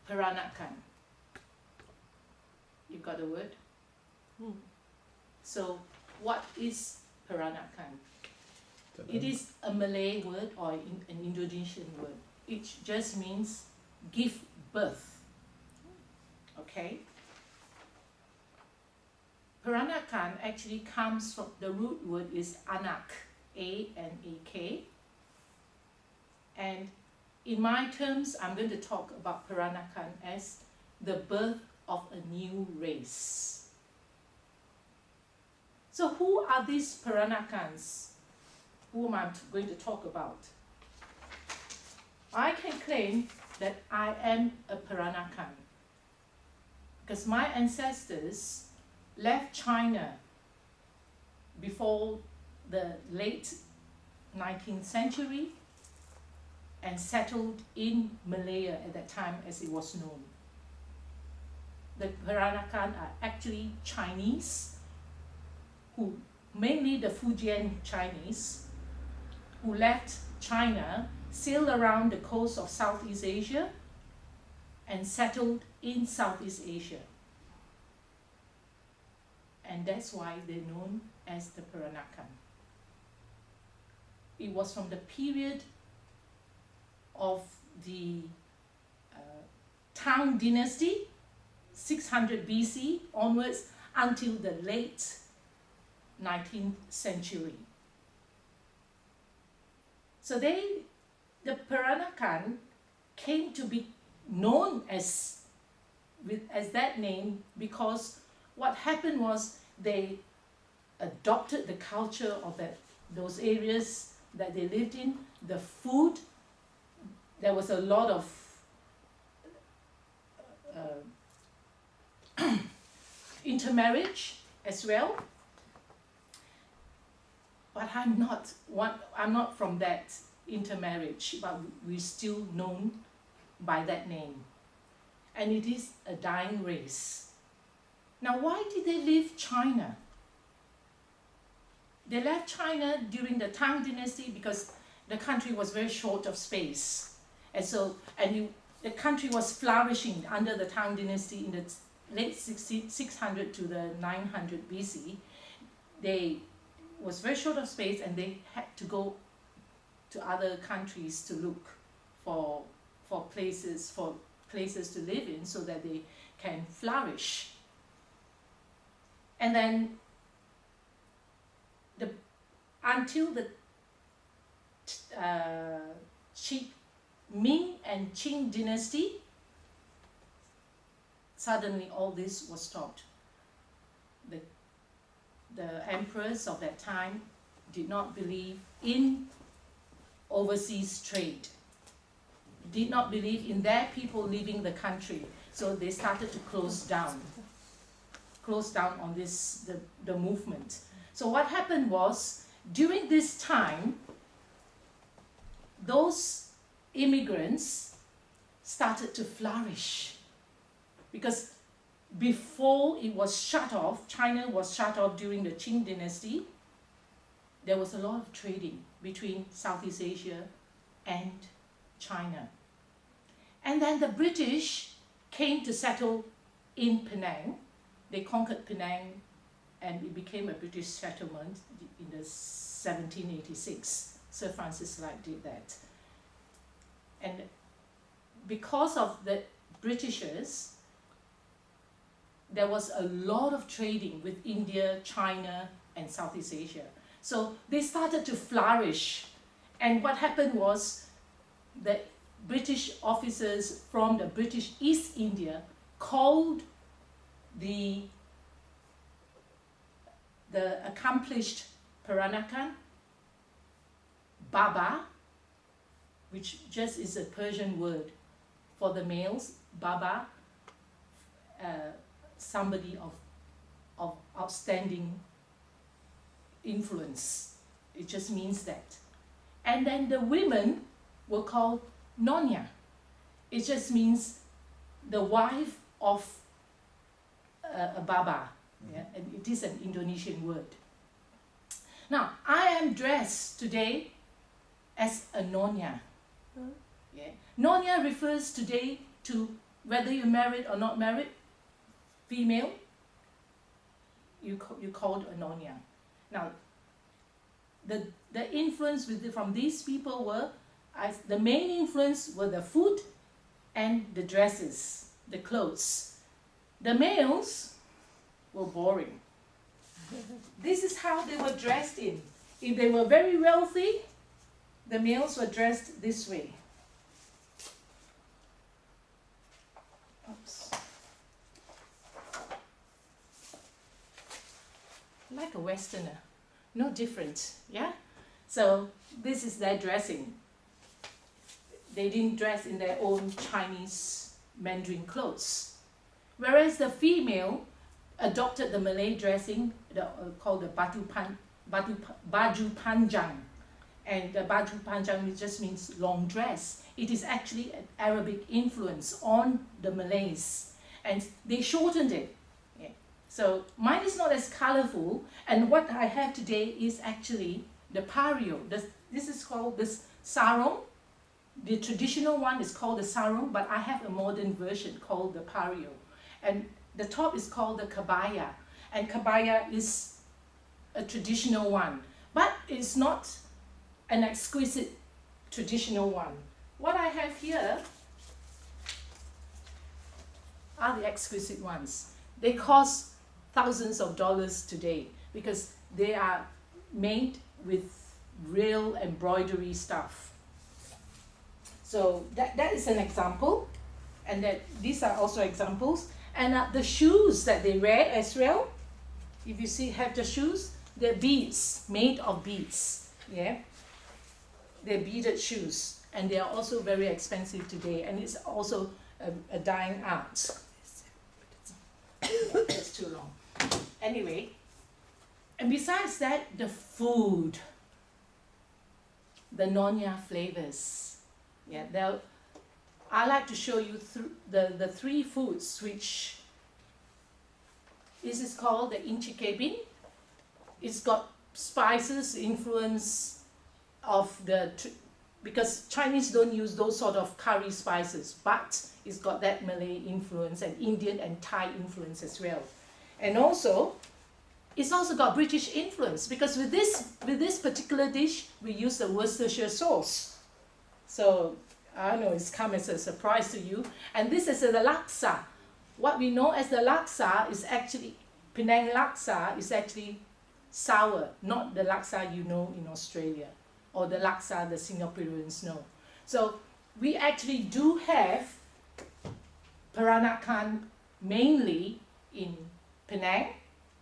Peranakan. You got the word? So what is Peranakan? It is a Malay word or an Indonesian word. It just means give birth. Okay? Peranakan actually comes from, the root word is anak, A-N-A-K. And in my terms, I'm going to talk about Peranakan as the birth of a new race. So who are these Peranakans whom I'm going to talk about? I can claim that I am a Peranakan because my ancestors left China before the late 19th century and settled in Malaya at that time as it was known. The Peranakan are actually Chinese, who mainly the Fujian Chinese, who left China, sailed around the coast of Southeast Asia and settled in Southeast Asia. And that's why they're known as the Peranakan. It was from the period of the Tang Dynasty, 600 BC onwards, until the late 19th century. So the Peranakan came to be known as that name because what happened was they adopted the culture of those areas that they lived in, the food. There was a lot of intermarriage as well. But I'm not from that intermarriage, but we're still known by that name. And it is a dying race. Now, why did they leave China? They left China during the Tang Dynasty because the country was very short of space. The country was flourishing under the Tang Dynasty in the late 600 to the 900 BC. They was very short of space and they had to go to other countries to look for places to live in so that they can flourish. And then until the Ming and Qing dynasty, suddenly all this was stopped. The emperors of that time did not believe in overseas trade, did not believe in their people leaving the country, so they started to close down on the movement. So what happened was, during this time, those immigrants started to flourish because before it was shut off, China was shut off during the Qing dynasty, there was a lot of trading between Southeast Asia and China. And then the British came to settle in Penang. They conquered Penang and it became a British settlement in the 1786. Sir Francis Drake did that. And because of the Britishers, there was a lot of trading with India, China, and Southeast Asia. So they started to flourish. And what happened was the British officers from the British East India called the accomplished Peranakan Baba, which just is a Persian word for the males, Baba, somebody of outstanding influence. It just means that. And then the women were called Nonya. It just means the wife of a Baba. Yeah? And it is an Indonesian word. Now, I am dressed today as a Nonya. Yeah? Nonya refers today to whether you're married or not married, female, you called a Nonya. Now, the influence from these people were, the main influence were the food and the dresses, the clothes. The males were boring. This is how they were dressed in. If they were very wealthy, the males were dressed this way. Oops. Like a Westerner, no different, yeah? So this is their dressing. They didn't dress in their own Chinese Mandarin clothes. Whereas the female adopted the Malay dressing called the baju panjang. And the baju panjang just means long dress. It is actually an Arabic influence on the Malays. And they shortened it. Yeah. So mine is not as colorful. And what I have today is actually the pario. This is called this sarong. The traditional one is called the sarong, but I have a modern version called the pario. And the top is called the kabaya. And kabaya is a traditional one, but it's not an exquisite traditional one. What I have here are the exquisite ones. They cost thousands of dollars today because they are made with real embroidery stuff. So that is an example, and that these are also examples. And the shoes that they wear as well, if you see, have the shoes, they're beads, made of beads. Yeah, they're beaded shoes, and they are also very expensive today. And it's also a dying art. It's too long. Anyway, and besides that, the food, the Nonya flavors. Yeah, I like to show you the three foods which this is called the inchi kebin. It's got spices influence of because Chinese don't use those sort of curry spices, but it's got that Malay influence and Indian and Thai influence as well. And also, it's also got British influence because with this particular dish, we use the Worcestershire sauce. So I know it's come as a surprise to you. And this is the laksa. What we know as the laksa is actually, Penang laksa is actually sour, not the laksa you know in Australia or the laksa the Singaporeans know. So we actually do have Peranakan mainly in Penang,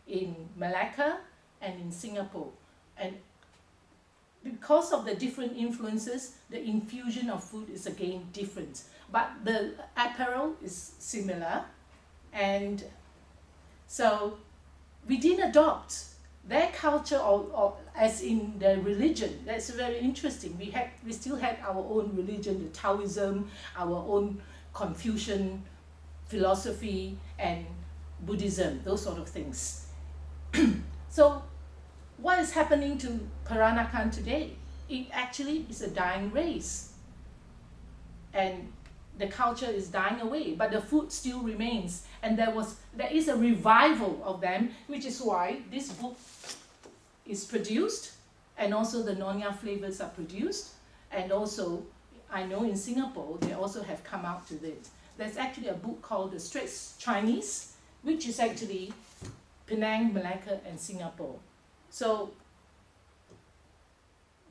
in Malacca, and in Singapore. And because of the different influences, the infusion of food is again different. But the apparel is similar. And so we didn't adopt their culture or as in the religion. That's very interesting. We still had our own religion, the Taoism, our own Confucian philosophy and Buddhism, those sort of things. So what is happening to Peranakan today? It actually is a dying race. And the culture is dying away, but the food still remains. And there is a revival of them, which is why this book is produced, and also the Nonya flavors are produced. And also, I know in Singapore, they also have come out to it. There's actually a book called The Straits Chinese, which is actually Penang, Malacca, and Singapore. So,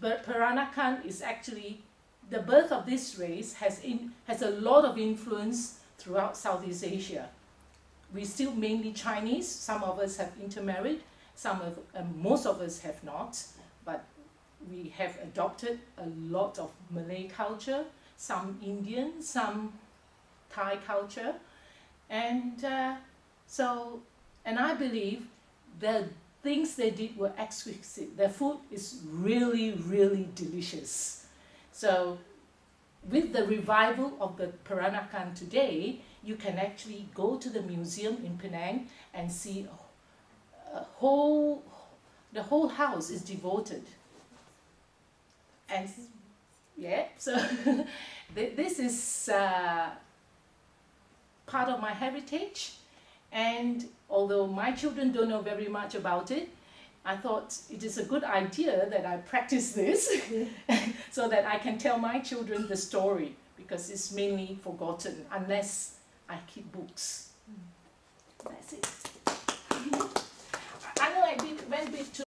Peranakan is actually, the birth of this race has a lot of influence throughout Southeast Asia. We're still mainly Chinese. Some of us have intermarried. Most of us have not. But we have adopted a lot of Malay culture, some Indian, some Thai culture. And and I believe the things they did were exquisite. Their food is really, really delicious. So with the revival of the Peranakan today, you can actually go to the museum in Penang and see the whole house is devoted. And yeah, so this is part of my heritage. And although my children don't know very much about it, I thought it is a good idea that I practice this so that I can tell my children the story, because it's mainly forgotten unless I keep books. That's it. I know I went a bit too